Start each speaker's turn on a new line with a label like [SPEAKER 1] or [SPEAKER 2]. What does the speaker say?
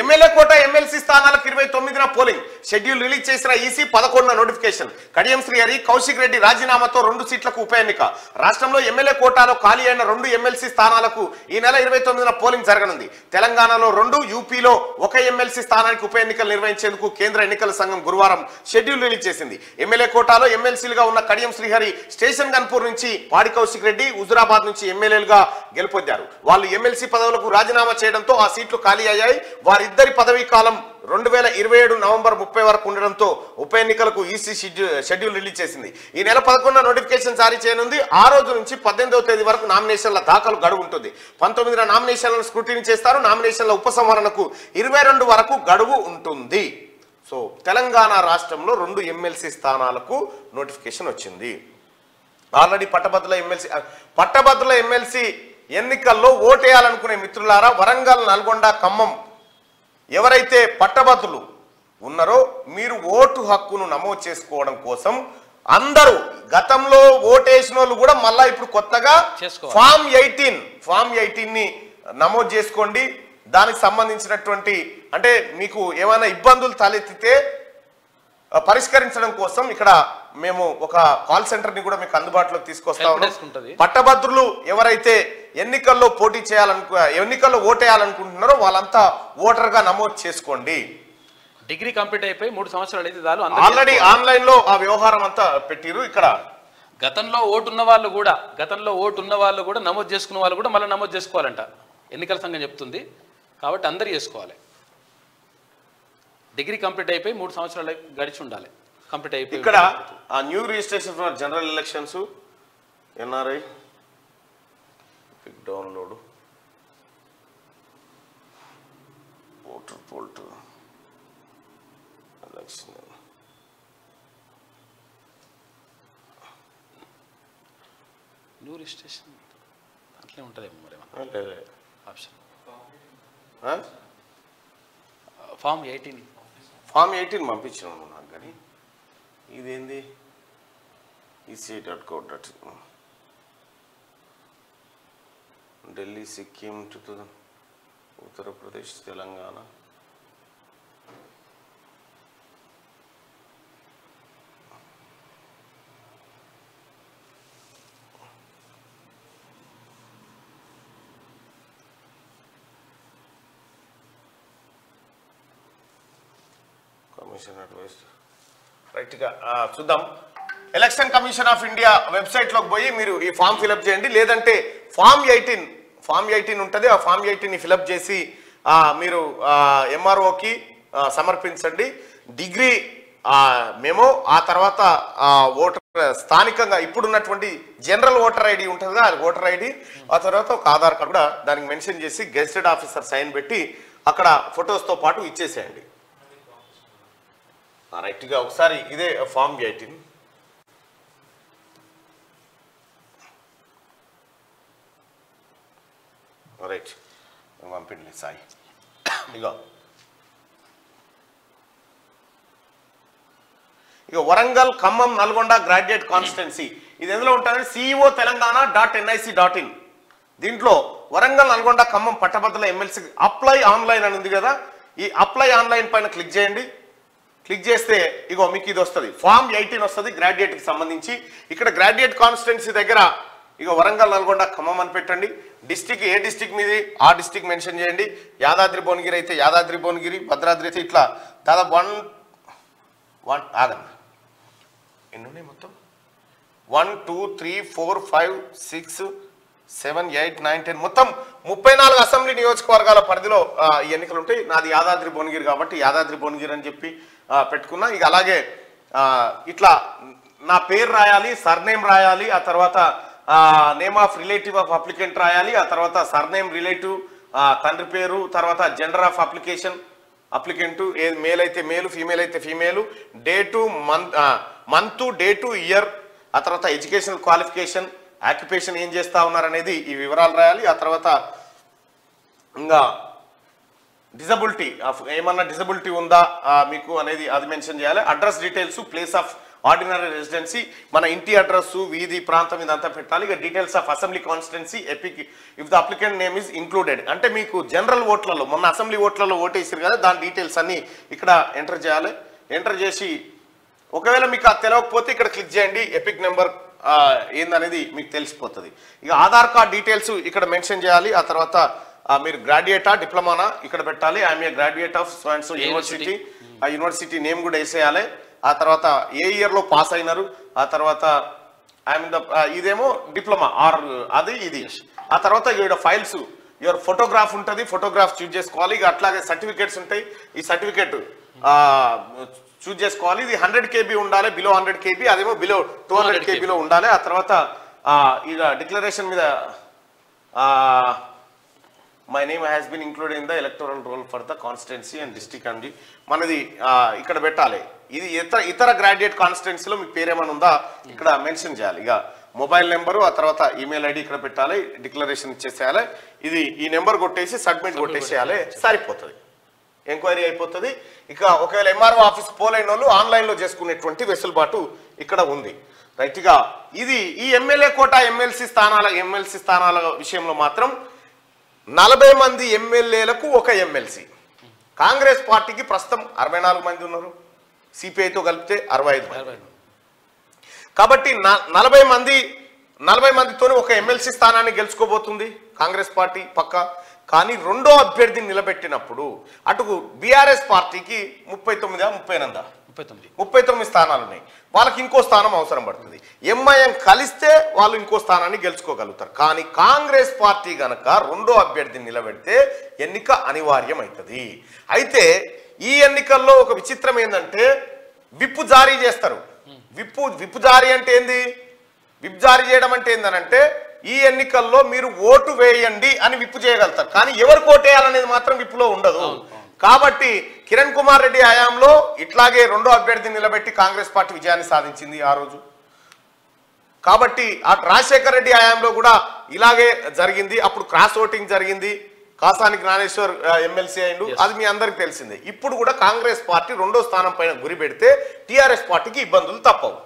[SPEAKER 1] MLA కోట MLC స్థానాలకు 29న polling schedule release చేసిన EC 11న notification. Kadiyam Srihari, Kaushik Reddy రాజీనామాతో 2 సీట్లకు ఉప ఎన్నిక. రాష్ట్రంలో ఎమ్మెల్యే కోటాలో ఖాళీ అయిన 2 ఎమ్మెల్సీ స్థానాలకు ఈ నెల 29న పోలింగ్ జరగనుంది. తెలంగాణలో 2, యూపీలో 1 ఎమ్మెల్సీ స్థానానికి ఉప ఎన్నికలు నిర్వహించేందుకు కేంద్ర ఎన్నికల సంఘం గురువారం షెడ్యూల్ రిలీజ్ చేసింది. ఎమ్మెల్యే కోటాలో ఎమ్మెల్సీలుగా ఉన్న కడియం శ్రీహరి స్టేషన్ గన్పూర్ నుంచి, పాడి కౌశిక్ రెడ్డి హుజురాబాద్ నుంచి ఎమ్మెల్యేలుగా గెలుపొందారు. వాళ్ళు ఎమ్మెల్సీ పదవులకు రాజీనామా చేయడంతో ఆ సీట్లు ఖాళీ అయ్యాయి. వారిద్దరి పదవీ కాలం 2027 నవంబర్ 30 వరకు ఉండడంతో ఉప ఎన్నికలకు ఈసీ షెడ్యూల్ రిలీజ్ చేసింది. ఈ నెల 11న నోటిఫికేషన్ జారీ చేయనుంది. ఆ రోజు నుంచి 18వ తేదీ వరకు నామినేషన్ల దాఖలు గడువు ఉంటుంది. 19న నామినేషన్లను స్క్రూటినీ చేస్తారు. నామినేషన్ల ఉపసంహరణకు 22 వరకు గడువు ఉంటుంది. సో తెలంగాణ రాష్ట్రంలో 2 ఎమ్మెల్సీ స్థానాలకు నోటిఫికేషన్ వచ్చింది. ఆల్రెడీ పట్టభద్రుల ఎమ్మెల్సీ ఎన్నికల్లో ఓటేయాలనుకునే మిత్రులారా, వరంగల్, నల్గొండ, ఖమ్మం ఎవరైతే పట్టభద్రులు ఉన్నారో మీరు ఓటు హక్కును నమోదు చేసుకోవడం కోసం అందరూ గతంలో ఓటేసిన వాళ్ళు కూడా మళ్ళా ఇప్పుడు కొత్తగా ఫామ్ 18ని నమోదు చేసుకోండి. దానికి సంబంధించినటువంటి అంటే మీకు ఏమైనా ఇబ్బందులు తలెత్తితే పరిష్కరించడం కోసం ఇక్కడ మేము ఒక కాల్ సెంటర్ ని కూడా మీకు అందుబాటులోకి తీసుకొస్తా ఉన్నాం. పట్టభద్రులు ఎవరైతే ఎన్నికల్లో ఎన్నికల్లో ఓటేయాలనుకుంటున్నారో వాళ్ళంతా ఓటర్ గా నమోదు చేసుకోండి.
[SPEAKER 2] డిగ్రీ కంప్లీట్ అయిపోయి 3 సంవత్సరాలు అయితే చాలు.
[SPEAKER 1] ఆల్రెడీ ఆన్లైన్ లో ఆ వ్యవహారం అంతా పెట్టిరు. ఇక్కడ
[SPEAKER 2] గతంలో ఓటు ఉన్న వాళ్ళు కూడా నమోదు చేసుకున్న వాళ్ళు కూడా మళ్ళీ నమోదు చేసుకోవాలంట ఎన్నికల సంఘం చెప్తుంది. కాబట్టి అందరు చేసుకోవాలి. డిగ్రీ కంప్లీట్ అయిపోయి 3 సంవత్సరాలు గడిచి ఉండాలి. కంప్లీట్ అయిపోయి
[SPEAKER 1] ఇక్కడ ఆ new registration for general elections NRI pic download voter portal election
[SPEAKER 2] new registration అట్లే ఉంటుందేమో మరి ఆప్షన్ ఫామ్ 18
[SPEAKER 1] పంపించినాము నాకు. కానీ ఇదేంది EC.co.in Delhi, Sikkim 2000, Uttar Pradesh, Telangana. Commission advice రైట్గా చూద్దాం. ఎలక్షన్ కమిషన్ ఆఫ్ ఇండియా వెబ్సైట్లోకి పోయి మీరు ఈ ఫామ్ ఫిలప్ చేయండి. లేదంటే ఫామ్ 18 ఉంటుంది. ఆ ఫామ్ 18ని ఫిలప్ చేసి మీరు MROకి సమర్పించండి. డిగ్రీ మేము ఆ తర్వాత ఓటర్ స్థానికంగా ఇప్పుడున్నటువంటి జనరల్ ఓటర్ ఐడి ఉంటుంది కదా, అది ఓటర్ ఐడి. ఆ తర్వాత ఒక ఆధార్ కార్డు కూడా దానికి మెన్షన్ చేసి గెజిటెడ్ ఆఫీసర్ సైన్ పెట్టి అక్కడ ఫొటోస్తో పాటు ఇచ్చేసేయండి. రైట్గా ఒకసారి ఇదే ఫామ్ 18 రైట్ పంపిండి సాయి. ఇక వరంగల్, ఖమ్మం, నల్గొండ గ్రాడ్యుయేట్ కాన్స్టిట్యున్సీ ఇది ఎందులో ఉంటుందంటే CEO telangaana.nic.in. దీంట్లో వరంగల్, నల్గొండ, ఖమ్మం పట్టభద్రుల ఎమ్మెల్సీ అప్లై ఆన్లైన్ అని ఉంది కదా, ఈ అప్లై ఆన్లైన్ పైన క్లిక్ చేయండి. క్లిక్ చేస్తే ఇగో మీకు ఇది వస్తుంది, ఫామ్ 18 వస్తుంది గ్రాడ్యుయేట్కి సంబంధించి. ఇక్కడ గ్రాడ్యుయేట్ కాన్స్టిట్యున్సీ దగ్గర ఇక వరంగల్, నల్గొండ, ఖమ్మం అని పెట్టండి. డిస్టిక్ ఏ డిస్టిక్ మీది ఆ డిస్టిక్ మెన్షన్ చేయండి. యాదాద్రి భువనగిరి అయితే యాదాద్రి భువనగిరి, భద్రాద్రి అయితే ఇట్లా దాదాపు 1 ఆగండి ఎన్ని ఉన్నాయి మొత్తం 1 2 3 4 5 6 7 8 9 10 మొత్తం 34 అసెంబ్లీ నియోజకవర్గాల పరిధిలో ఈ ఎన్నికలు ఉంటాయి. నాది యాదాద్రి భువనగిరి కాబట్టి యాదాద్రి భువనగిరి అని చెప్పి పెట్టుకున్నా. ఇక అలాగే ఇట్లా నా పేరు రాయాలి, సర్నేమ్ రాయాలి, ఆ తర్వాత name of relative of applicant రాయాలి, ఆ తర్వాత సర్నేమ్ రిలేటివ్, తండ్రి పేరు, తర్వాత జెండర్ ఆఫ్ అప్లికెంటు మేల్ అయితే మేలు, ఫీమేల్ అయితే female, date month date year, ఆ తర్వాత ఎడ్యుకేషనల్ క్వాలిఫికేషన్, ఆక్యుపేషన్ ఏం చేస్తా ఉన్నారనేది ఈ వివరాలు రాయాలి. ఆ తర్వాత ఇంకా డిజబిలిటీ ఏమన్నా డిజబిలిటీ ఉందా మీకు అనేది అది మెన్షన్ చేయాలి. Address details, place of ordinary residency, మన ఇంటి అడ్రస్, వీధి, ప్రాంతం ఇదంతా పెట్టాలి. ఇక details of assembly constituency epic if the applicant name is included. అంటే మీకు జనరల్ ఓట్లలో మొన్న అసెంబ్లీ ఓట్లలో ఓటేసారు కదా, దాని డీటెయిల్స్ అన్ని ఇక్కడ ఎంటర్ చేయాలి. ఎంటర్ చేసి ఒకవేళ మీకు అది తెలియకపోతే ఇక్కడ క్లిక్ చేయండి, ఎపిక్ నెంబర్ ఏందనేది మీకు తెలిసిపోతుంది. ఇక ఆధార్ కార్డ్ డీటెయిల్స్ ఇక్కడ మెన్షన్ చేయాలి. ఆ తర్వాత మీరు గ్రాడ్యుయేటా డిప్లొమానా ఇక్కడ పెట్టాలి. I'm a graduate of so and so university, ఆ యూనివర్సిటీ నేమ్ కూడా వేసేయాలి. ఆ తర్వాత ఏ ఇయర్లో పాస్ అయినారు, ఆ తర్వాత ఐఎమ్ ద ఇదేమో డిప్లొమా ఆర్ అది ఇది. ఆ తర్వాత ఇక్కడ ఫైల్స్ యువర్ ఫోటోగ్రాఫ్ ఉంటుంది, ఫోటోగ్రాఫ్ చూజ్ చేసుకోవాలి. ఇక అట్లాగే సర్టిఫికేట్స్ ఉంటాయి, ఈ సర్టిఫికేట్ చూజ్ చేసుకోవాలి. ఇది 100 KB ఉండాలి, బిలో 100 KB, అదేమో బిలో 200 KBలో ఉండాలి. ఆ తర్వాత ఇక డిక్లరేషన్ మీద my name has been included in the electoral roll for the constituency and district అండి మనది ఇక్కడ పెట్టాలి. ఇది ఇతర గ్రాడ్యుయేట్ కాన్స్టిట్యున్సీలో మీ పేరేమైనా ఉందా ఇక్కడ మెన్షన్ చేయాలి. ఇక మొబైల్ నెంబరు, ఆ తర్వాత ఈమెయిల్ ఐడి ఇక్కడ పెట్టాలి, డిక్లరేషన్ ఇచ్చేసేయాలి. ఇది ఈ నెంబర్ కొట్టేసి సబ్మిట్ కొట్టేసేయాలి, సరిపోతుంది, ఎంక్వైరీ అయిపోతుంది. ఇక ఒకవేళ ఎంఆర్ఓ ఆఫీస్ పోలైన వాళ్ళు ఆన్లైన్లో చేసుకునేటువంటి వెసులుబాటు ఇక్కడ ఉంది. రైట్గా ఇది ఈ ఎమ్మెల్యే కోటా ఎమ్మెల్సీ స్థానాల విషయంలో మాత్రం 40 మంది ఎమ్మెల్యేలకు ఒక ఎమ్మెల్సీ. కాంగ్రెస్ పార్టీకి ప్రస్తుతం 64 మంది ఉన్నారు, సిపిఐతో కలిపితే 65 మంది. కాబట్టి 40 మందితోనే ఒక ఎమ్మెల్సీ స్థానాన్ని గెలుచుకోబోతుంది కాంగ్రెస్ పార్టీ పక్క. కానీ రెండో అభ్యర్థిని నిలబెట్టినప్పుడు అటు బీఆర్ఎస్ పార్టీకి 39 స్థానాలు ఉన్నాయి, వాళ్ళకి ఇంకో స్థానం అవసరం పడుతుంది. ఎంఐఎం కలిస్తే వాళ్ళు ఇంకో స్థానాన్ని గెలుచుకోగలుగుతారు. కానీ కాంగ్రెస్ పార్టీ గనక రెండో అభ్యర్థిని నిలబెడితే ఎన్నిక అనివార్యం అవుతుంది. అయితే ఈ ఎన్నికల్లో ఒక విచిత్రం ఏంటంటే విప్పు జారీ చేస్తారు. విప్పు జారీ అంటే ఏంది? విప్ జారీ చేయడం అంటే ఏందనంటే ఈ ఎన్నికల్లో మీరు ఓటు వేయండి అని విప్పు చేయగలుగుతారు, కానీ ఎవరికి ఓటు వేయాలనేది మాత్రం విప్పులో ఉండదు. కాబట్టి కిరణ్ కుమార్ రెడ్డి హయాంలో ఇట్లాగే రెండో అభ్యర్థిని నిలబెట్టి కాంగ్రెస్ పార్టీ విజయాన్ని సాధించింది ఆ రోజు. కాబట్టి ఆ రాజశేఖర్ రెడ్డి హయాంలో కూడా ఇలాగే జరిగింది. అప్పుడు క్రాస్ ఓటింగ్ జరిగింది, కాసాని జ్ఞానేశ్వర్ ఎమ్మెల్సీ అయిండు, అది మీ అందరికి తెలిసిందే. ఇప్పుడు కూడా కాంగ్రెస్ పార్టీ రెండో స్థానం పైన గురి పెడితే టీఆర్ఎస్ పార్టీకి ఇబ్బందులు తప్పవు.